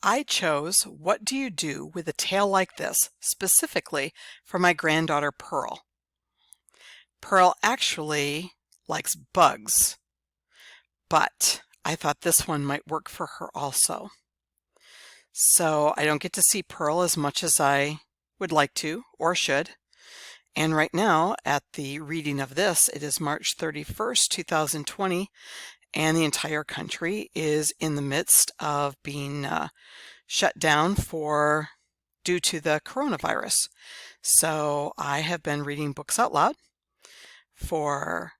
I chose What Do You Do with a Tail Like This specifically for my granddaughter Pearl. Pearl actually likes bugs, but I thought this one might work for her also. So I don't get to see Pearl as much as I would like to or should. And right now, at the reading of this, it is March 31st, 2020, and the entire country is in the midst of being shut down due to the coronavirus. So I have been reading books out loud for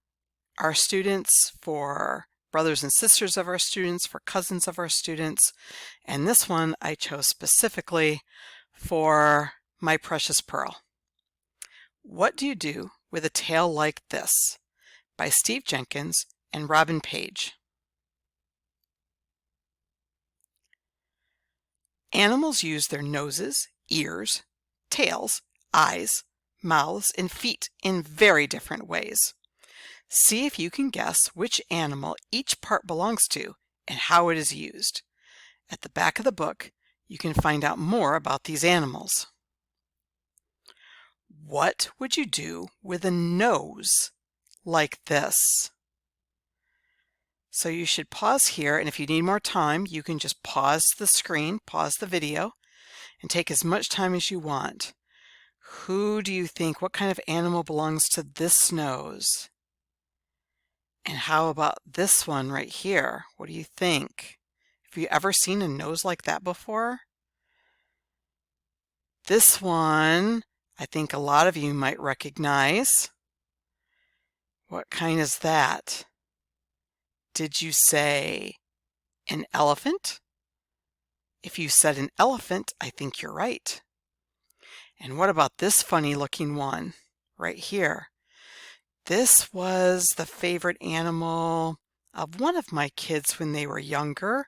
our students, for brothers and sisters of our students, for cousins of our students, and this one I chose specifically for my precious Pearl. What Do You Do with a Tail Like This? By Steve Jenkins and Robin Page. Animals use their noses, ears, tails, eyes, mouths, and feet in very different ways. See if you can guess which animal each part belongs to and how it is used. At the back of the book, you can find out more about these animals. What would you do with a nose like this? So you should pause here, and if you need more time, you can just pause the screen, pause the video, and take as much time as you want. Who do you think, what kind of animal belongs to this nose? And how about this one right here? What do you think? Have you ever seen a nose like that before? This one, I think a lot of you might recognize. What kind is that? Did you say an elephant? If you said an elephant, I think you're right. And what about this funny looking one right here? This was the favorite animal of one of my kids when they were younger.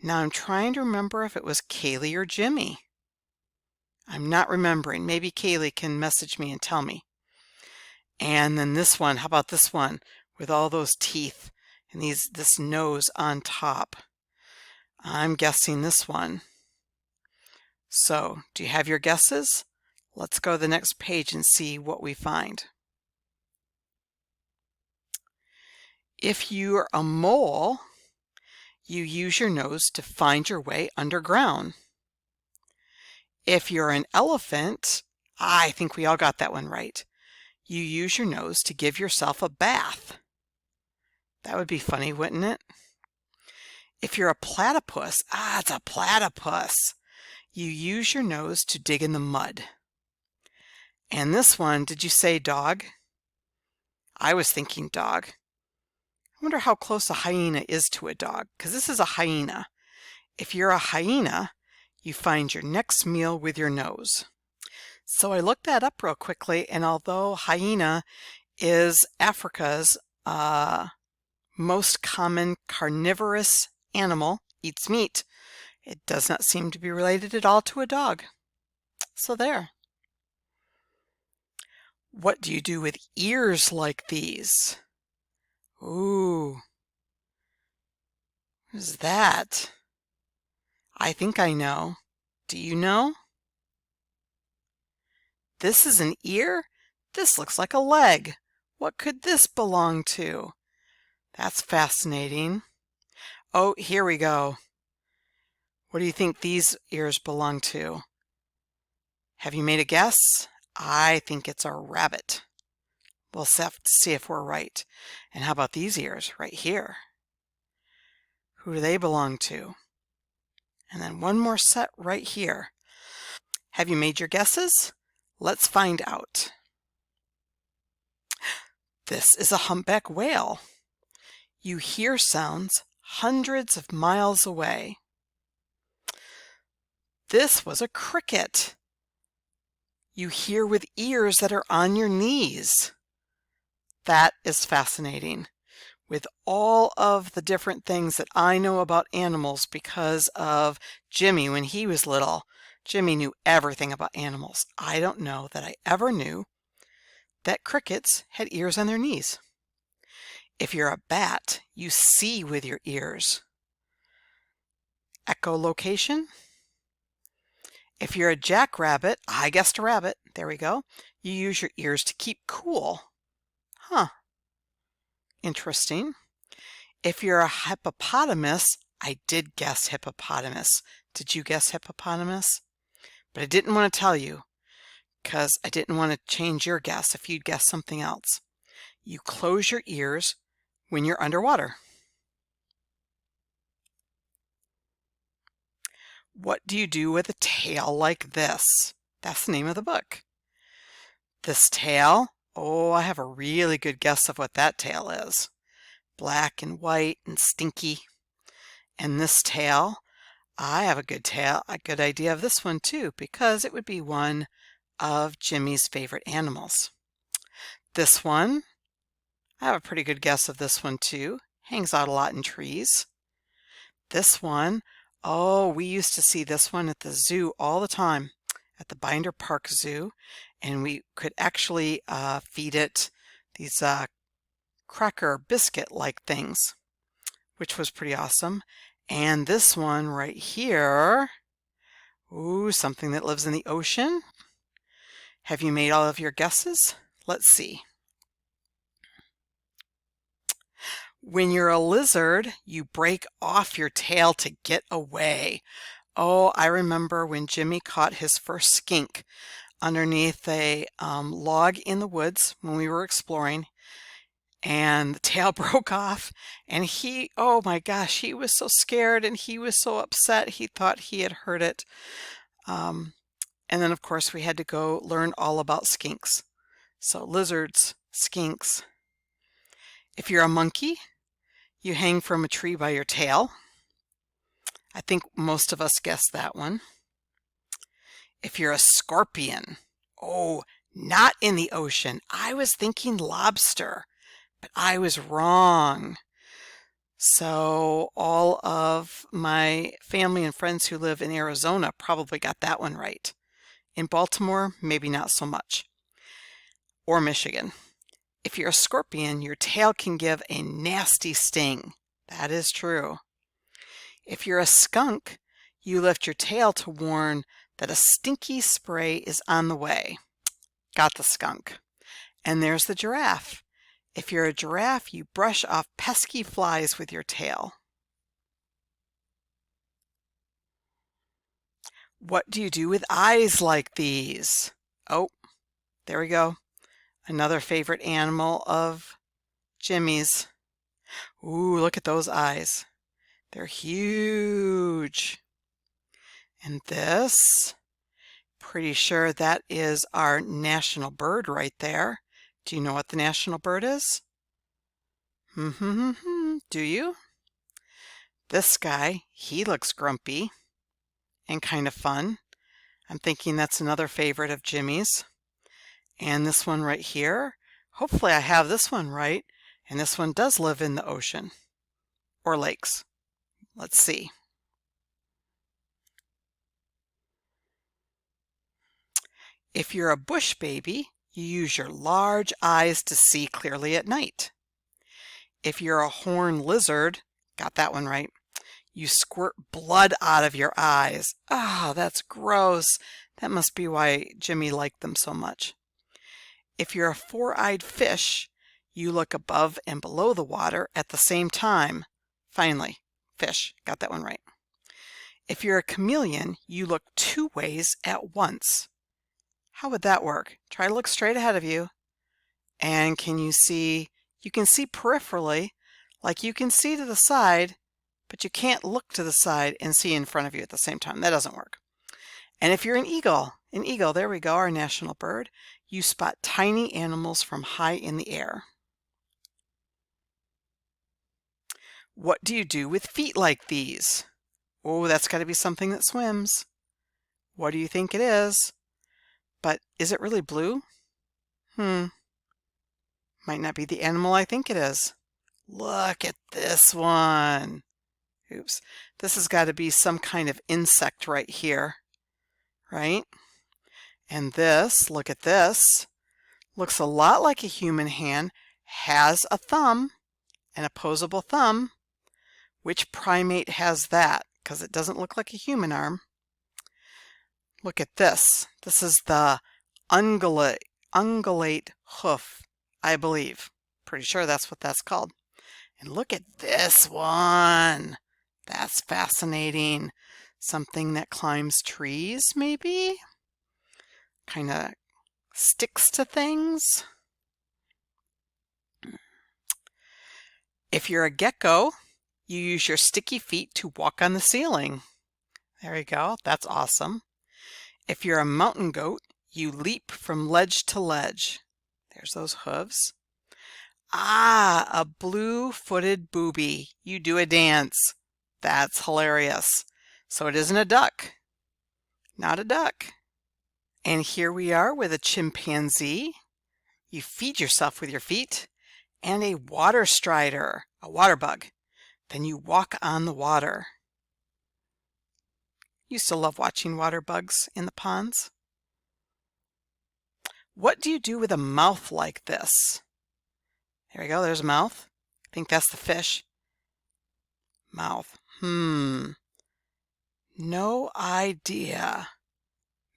Now I'm trying to remember if it was Kaylee or Jimmy. I'm not remembering. Maybe Kaylee can message me and tell me. And then this one, how about this one with all those teeth and this nose on top? I'm guessing this one. So, do you have your guesses? Let's go to the next page and see what we find. If you're a mole, you use your nose to find your way underground. If you're an elephant, I think we all got that one right. You use your nose to give yourself a bath. That would be funny, wouldn't it? If you're a platypus, it's a platypus. You use your nose to dig in the mud. And this one, did you say dog? I was thinking dog. I wonder how close a hyena is to a dog, because this is a hyena. If you're a hyena, you find your next meal with your nose. So I looked that up real quickly, and although hyena is Africa's most common carnivorous animal, eats meat, it does not seem to be related at all to a dog. So there. What do you do with ears like these? Ooh. What is that? I think I know. Do you know? This is an ear? This looks like a leg. What could this belong to? That's fascinating. Oh, here we go. What do you think these ears belong to? Have you made a guess? I think it's a rabbit. We'll have to see if we're right. And how about these ears right here? Who do they belong to? And then one more set right here. Have you made your guesses? Let's find out. This is a humpback whale. You hear sounds hundreds of miles away. This was a cricket. You hear with ears that are on your knees. That is fascinating. With all of the different things that I know about animals because of Jimmy when he was little, Jimmy knew everything about animals. I don't know that I ever knew that crickets had ears on their knees. If you're a bat, you see with your ears. echolocation. If you're a jackrabbit, I guessed a rabbit, there we go, you use your ears to keep cool. Huh, interesting. If you're a hippopotamus, I did guess hippopotamus. Did you guess hippopotamus? But I didn't want to tell you because I didn't want to change your guess if you'd guess something else. You close your ears when you're underwater. What do you do with a tail like this? That's the name of the book. This tail, oh, I have a really good guess of what that tail is. Black and white and stinky. And this tail, I have a good idea of this one too, because it would be one of Jimmy's favorite animals. This one, I have a pretty good guess of this one too. Hangs out a lot in trees. This one, oh, we used to see this one at the zoo all the time, at the Binder Park Zoo, and we could actually feed it these cracker biscuit-like things, which was pretty awesome. And this one right here, ooh, something that lives in the ocean. Have you made all of your guesses? Let's see. When you're a lizard, you break off your tail to get away. Oh, I remember when Jimmy caught his first skink underneath a log in the woods when we were exploring, and the tail broke off, and oh my gosh, he was so scared and he was so upset. He thought he had hurt it. And then of course we had to go learn all about skinks. So lizards, skinks. If you're a monkey, you hang from a tree by your tail. I think most of us guessed that one. If you're a scorpion, oh, not in the ocean. I was thinking lobster, but I was wrong. So all of my family and friends who live in Arizona probably got that one right. In Baltimore, maybe not so much. Or Michigan. If you're a scorpion, your tail can give a nasty sting. That is true. If you're a skunk, you lift your tail to warn that a stinky spray is on the way. Got the skunk. And there's the giraffe. If you're a giraffe, you brush off pesky flies with your tail. What do you do with eyes like these? Oh, there we go. Another favorite animal of Jimmy's. Ooh, look at those eyes. They're huge. And this, pretty sure that is our national bird right there. Do you know what the national bird is? Do you? This guy, he looks grumpy and kind of fun. I'm thinking that's another favorite of Jimmy's. And this one right here, hopefully I have this one right, and this one does live in the ocean or lakes. Let's see. If you're a bush baby, you use your large eyes to see clearly at night. If you're a horned lizard, got that one right, you squirt blood out of your eyes. Ah, that's gross. That must be why Jimmy liked them so much. If you're a four-eyed fish, you look above and below the water at the same time. Finally, fish, got that one right. If you're a chameleon, you look two ways at once. How would that work? Try to look straight ahead of you. And can you see, you can see peripherally, like you can see to the side, but you can't look to the side and see in front of you at the same time. That doesn't work. And if you're an eagle, there we go, our national bird, you spot tiny animals from high in the air. What do you do with feet like these? Oh, that's got to be something that swims. What do you think it is? But is it really blue? Might not be the animal I think it is. Look at this one. Oops. This has got to be some kind of insect right here, right? And this, look at this, looks a lot like a human hand, has a thumb, an opposable thumb. Which primate has that? because it doesn't look like a human arm. Look at this. This is the ungulate hoof, I believe. Pretty sure that's what that's called. And look at this one. That's fascinating. Something that climbs trees, maybe? Kind of sticks to things. If you're a gecko, you use your sticky feet to walk on the ceiling. There you go. That's awesome. If you're a mountain goat, you leap from ledge to ledge. There's those hooves. Ah, a blue-footed booby. You do a dance. That's hilarious. So it isn't a duck. Not a duck. And here we are with a chimpanzee. You feed yourself with your feet. And a water strider, a water bug. Then you walk on the water. Used to love watching water bugs in the ponds. What do you do with a mouth like this? There we go, there's a mouth. I think that's the fish. Mouth. No idea.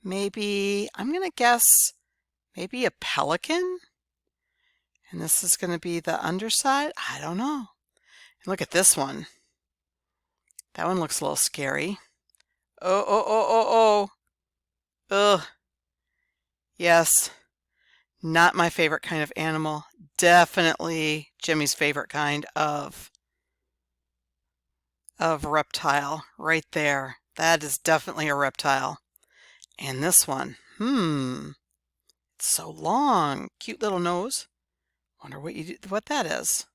Maybe, I'm going to guess, maybe a pelican? And this is going to be the underside? I don't know. And look at this one. That one looks a little scary. Oh. Ugh. Yes. Not my favorite kind of animal. Definitely Jimmy's favorite kind of reptile right there. That is definitely a reptile. And this one, it's so long. Cute little nose. Wonder what that is.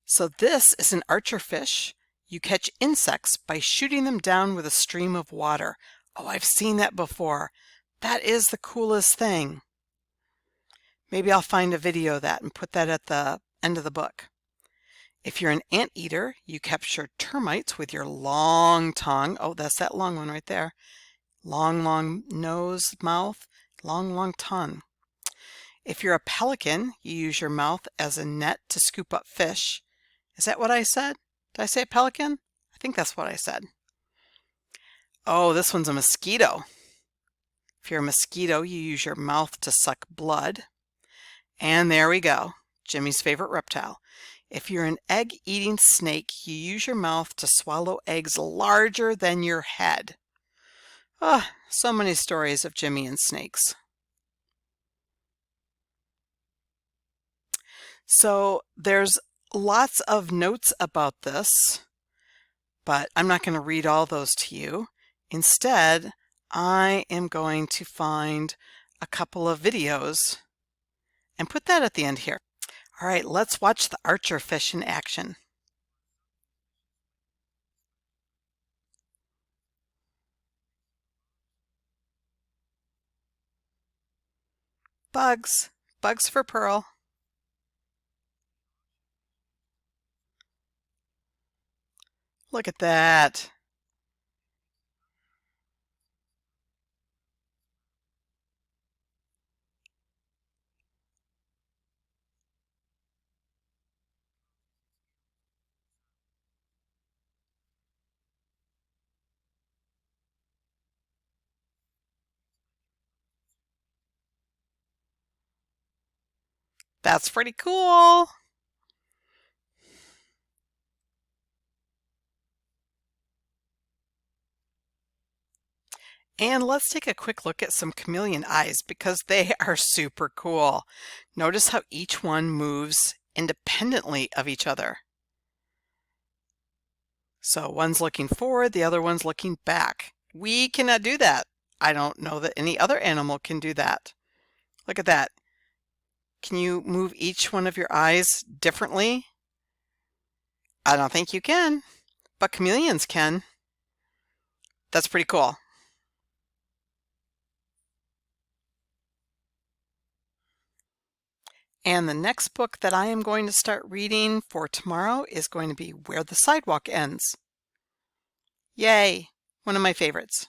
So this is an archerfish. You catch insects by shooting them down with a stream of water. Oh, I've seen that before. That is the coolest thing. Maybe I'll find a video of that and put that at the end of the book. If you're an anteater, you capture termites with your long tongue. Oh, that's that long one right there. Long nose, mouth, long tongue. If you're a pelican, you use your mouth as a net to scoop up fish. Is that what I said? Did I say a pelican? I think that's what I said. Oh, this one's a mosquito. If you're a mosquito, you use your mouth to suck blood. And there we go, Jimmy's favorite reptile. If you're an egg-eating snake, you use your mouth to swallow eggs larger than your head. Ah, so many stories of Jimmy and snakes. So there's lots of notes about this, but I'm not going to read all those to you. Instead, I am going to find a couple of videos and put that at the end here. All right, let's watch the archerfish in action. Bugs. Bugs for Pearl. Look at that. That's pretty cool. And let's take a quick look at some chameleon eyes because they are super cool. Notice how each one moves independently of each other. So one's looking forward, the other one's looking back. We cannot do that. I don't know that any other animal can do that. Look at that. Can you move each one of your eyes differently? I don't think you can, but chameleons can. That's pretty cool. And the next book that I am going to start reading for tomorrow is going to be Where the Sidewalk Ends. Yay! One of my favorites.